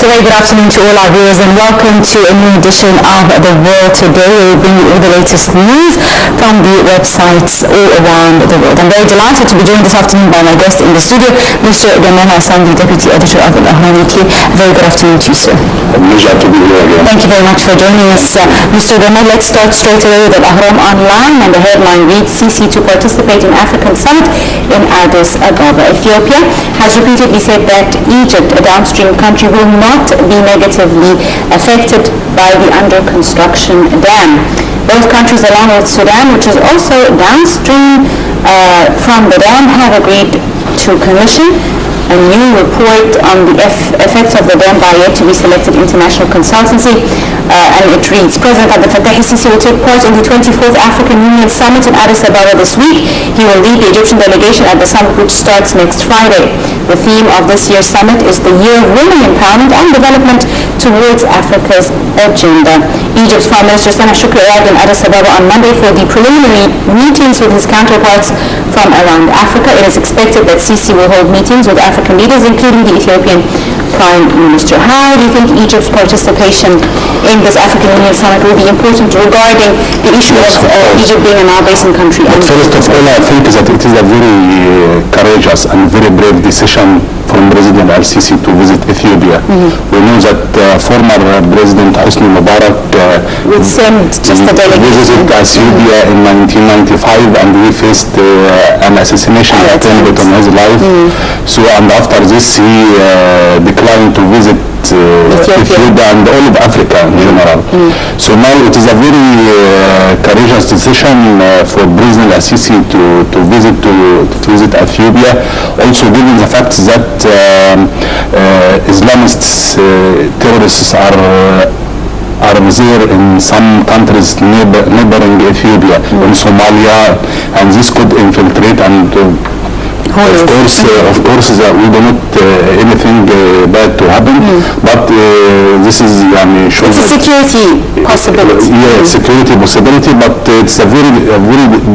a very good afternoon to all our viewers and welcome to a new edition of The World Today, where we bring you all the latest news from the websites all around the world. I'm very delighted to be joined this afternoon by my guest in the studio, Mr. Gamal Hassan, the Deputy Editor of Al-Ahram Weekly. A very good afternoon to you, sir. Pleasure to be here again. Thank you very much for joining us. Mr. Gamal, let's start straight away with Al-Ahram Online, and the headline reads, Sisi to participate in African Summit in Addis Ababa. Ethiopia has repeatedly said that Egypt, a downstream country, will not be negatively affected by the under-construction dam. Both countries, along with Sudan, which is also downstream from the dam, have agreed to commission a new report on the effects of the dam by yet to be selected international consultancy, and it reads, President Abdel Fattah al-Sisi will take part in the 24th African Union Summit in Addis Ababa this week. He will lead the Egyptian delegation at the summit, which starts next Friday. The theme of this year's summit is the Year of Women Empowerment and Development towards Africa's agenda. Egypt's Prime Minister Sameh Shoukry arrived in Addis Ababa on Monday for the preliminary meetings with his counterparts from around Africa. It is expected that Sisi will hold meetings with African leaders, including the Ethiopian Prime Minister. How do you think Egypt's participation in this African Union Summit will be important regarding the issue of Egypt being a Nile Basin country? But first of all, I think that it is a very courageous and very brave decision from President al-Sisi to visit Ethiopia. We know that former President Hosni Mubarak would send just a delegation. Visited Ethiopia in 1995, and he faced an assassination attempt on his life. So, and after this, he declined to visit Ethiopia and all of Africa in general. So now it is a very courageous decision for President al-Sisi to visit Ethiopia. Also, given the fact that Islamists, terrorists are there in some countries neighboring Ethiopia, in Somalia, and this could infiltrate and of course, we don't want anything bad to happen, but this is it's a security possibility. Yeah, security possibility, but it's a very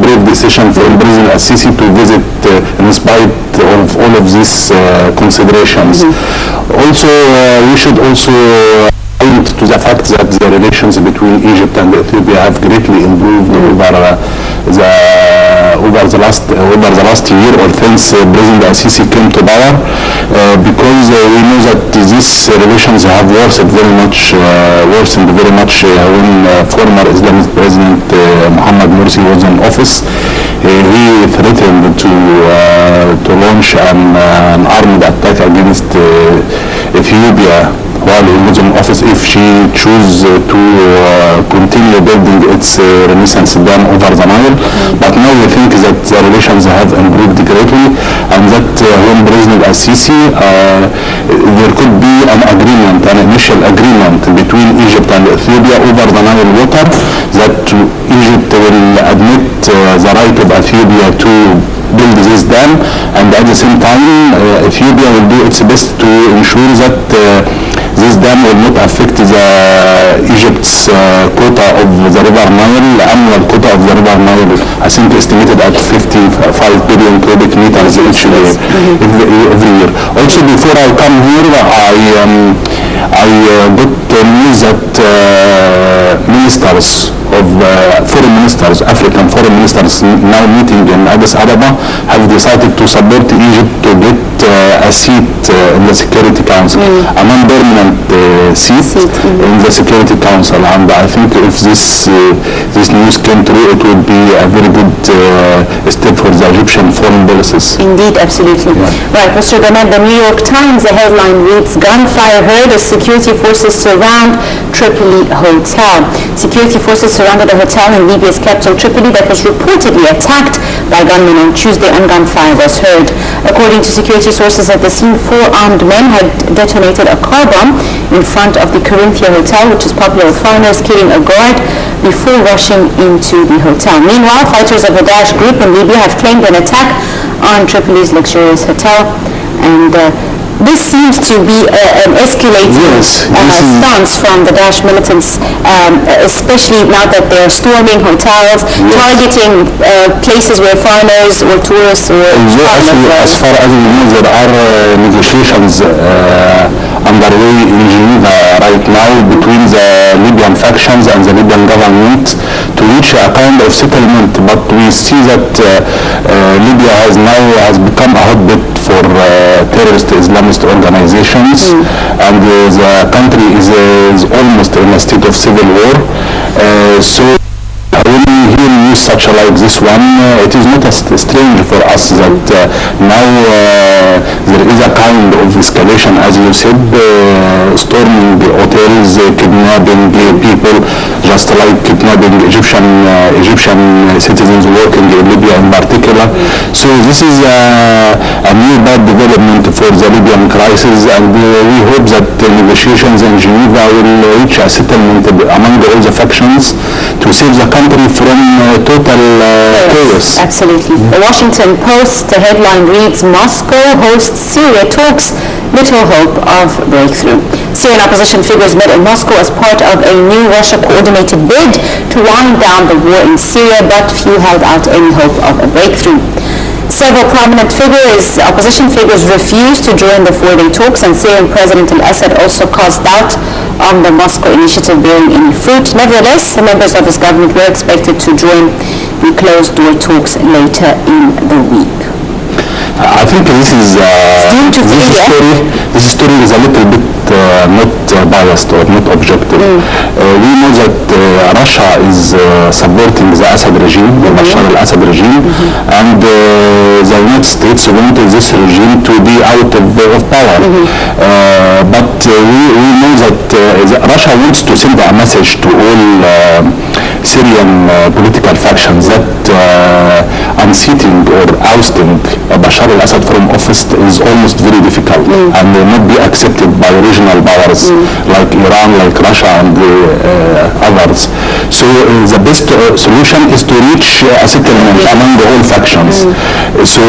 brave decision for President al-Sisi to visit in spite of all of these considerations. Also, we should also point to the fact that the relations between Egypt and Ethiopia have greatly improved over the last year, or since President al-Sisi came to power, because we know that these relations have worsened very much when former Islamist President Mohamed Morsi was in office. He threatened to launch an armed attack against Ethiopia while he was in office if she chose to continue building its Renaissance dam over the Nile. But now we think that the relations have improved greatly, and that when President al-Sisi, there could be an initial agreement between Egypt and Ethiopia over the Nile water, that Egypt will admit the right of Ethiopia to build this dam, and at the same time Ethiopia will do its best to ensure that this dam will not affect Egypt's quota of the River Nile, annual quota of the River Nile, I think estimated at 55 billion cubic meters each year, every year. Also, before I come here, I got news that African foreign ministers now meeting in Addis Ababa have decided to support Egypt to get a seat in the Security Council, a non-permanent seat in the Security Council. And I think if this news came true, it would be a very good step for the Egyptian foreign policies. Indeed, absolutely. Yeah. Right, Mr. Gamal, the New York Times, the headline reads, Gunfire heard as security forces surround Tripoli hotel. Security forces surrounded a hotel in Libya's capital Tripoli that was reportedly attacked by gunmen on Tuesday, and gunfire was heard. According to security sources at the scene, 4 armed men had detonated a car bomb in front of the Corinthia Hotel, which is popular with foreigners, killing a guard before rushing into the hotel. Meanwhile, fighters of the Daesh group in Libya have claimed an attack on Tripoli's luxurious hotel, and this seems to be an escalating stance from the Daesh militants, especially now that they're storming hotels, targeting places where foreigners or tourists or as far as we know, there are negotiations underway in Geneva right now between the Libyan factions and the Libyan government to reach a kind of settlement. But we see that Libya has become a hotbed for terrorist Islamist organizations, and the country is almost in a state of civil war. So when we hear news such like this one, it is not strange for us that now there is a kind of escalation, as you said, storming hotels, kidnapping people, just like kidnapping Egyptian citizens working in Libya in particular. So this is a new bad development for the Libyan crisis, and we hope that the negotiations in Geneva will reach a settlement among all the factions to save the country from total chaos. Absolutely. The Washington Post, the headline reads, Moscow hosts Syria talks, little hope of breakthrough. Syrian opposition figures met in Moscow as part of a new Russia-coordinated bid to wind down the war in Syria, but few held out any hope of a breakthrough. Several prominent opposition figures refused to join the four-day talks, and Syrian President al-Assad also caused doubt on the Moscow initiative bearing any fruit. Nevertheless, members of his government were expected to join the closed-door talks later in the week. I think this story is a little bit not biased or not objective. We know that Russia is supporting the Assad regime, the Bashar al-Assad regime, and the United States wanted this regime to be out of power. But we know that Russia wants to send a message to all Syrian political factions that unseating or ousting Bashar al-Assad from office is almost very difficult and will not be accepted by regional powers like Iran, like Russia, and others. So the best solution is to reach a settlement among all factions. So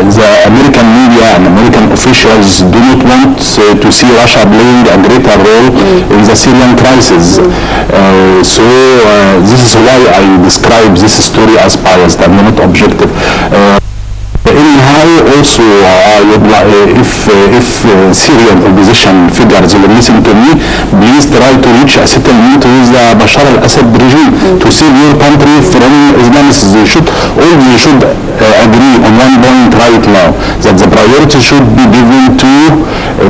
the American media and American officials do not want to see Russia playing a greater role in the Syrian crisis. So this is why I describe this story as biased and not objective. Anyhow, also, if Syrian opposition figures will listen to me, please try to reach a settlement with the Bashar al-Assad regime to save your country from Islamists. We should agree on one point right now, that the priority should be given to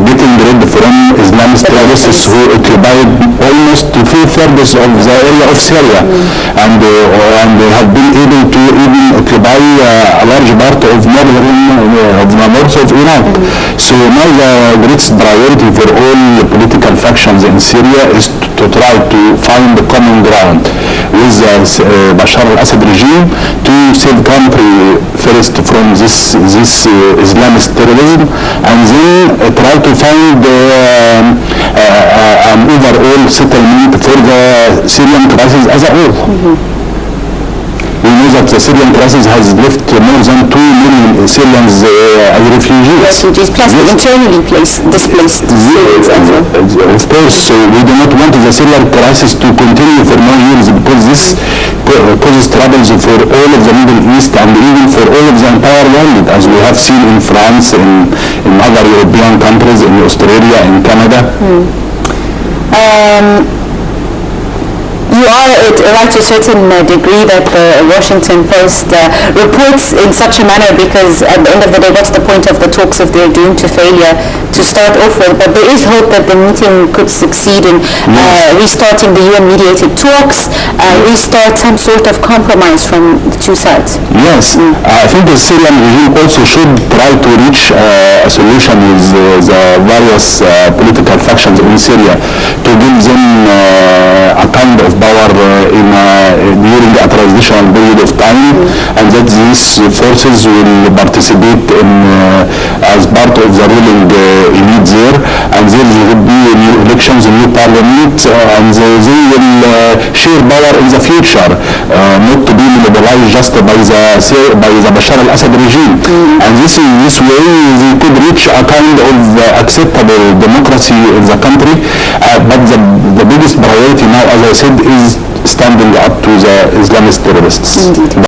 getting rid from Islamist terrorists who occupied almost 2/3 of the area of Syria, and they have been able to even occupy a large part of the north of Iran. So now the greatest priority for all political factions in Syria is to try to find the common ground with Bashar al-Assad regime to save country first from this Islamist terrorism, and then try to find an overall settlement for the Syrian crisis as a whole. We know that the Syrian crisis has left more than 2 million Syrians as refugees. Plus the internally displaced Syrians as well. Of course, so we do not want the Syrian crisis to continue for more years, because this causes troubles for all of the Middle East and even for all of the entire world, as we have seen in France, in other European countries, in Australia, in Canada. You are right to a certain degree that the Washington Post reports in such a manner, because at the end of the day, what's the point of the talks if they're doomed to failure to start off with? But there is hope that the meeting could succeed in restarting the UN-mediated talks, restart some sort of compromise from the two sides. Yes, I think the Syrian regime also should try to reach a solution with the various political factions in Syria to give them a kind of power during a transitional period of time, and that these forces will participate in as part of the ruling elite there, and there will be new elections, new parliament, and they will share power in the future, not to be monopolized just by the Bashar al-Assad regime. And this way they could reach a kind of acceptable democracy in the country. But the biggest priority now, as I said, is standing up to the Islamist terrorists. Indeed.